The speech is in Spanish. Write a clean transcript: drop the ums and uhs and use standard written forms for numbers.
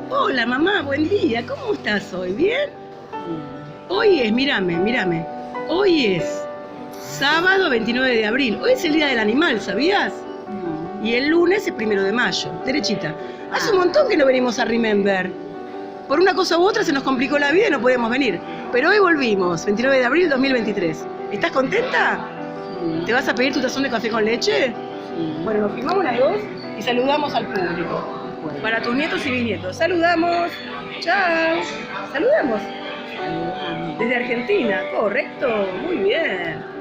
Hola mamá, buen día, ¿cómo estás hoy? ¿Bien? Hoy es, mírame. Hoy es sábado 29 de abril. Hoy es el Día del Animal, ¿sabías? Y el lunes es 1 de mayo, derechita. Hace un montón que no venimos a Remember. Por una cosa u otra se nos complicó la vida y no podemos venir. Pero hoy volvimos, 29 de abril 2023. ¿Estás contenta? ¿Te vas a pedir tu tazón de café con leche? Bueno, nos filmamos las dos y saludamos al público. Para tus nietos y bisnietos. Saludamos. Chao. Saludamos. Desde Argentina, correcto. Muy bien.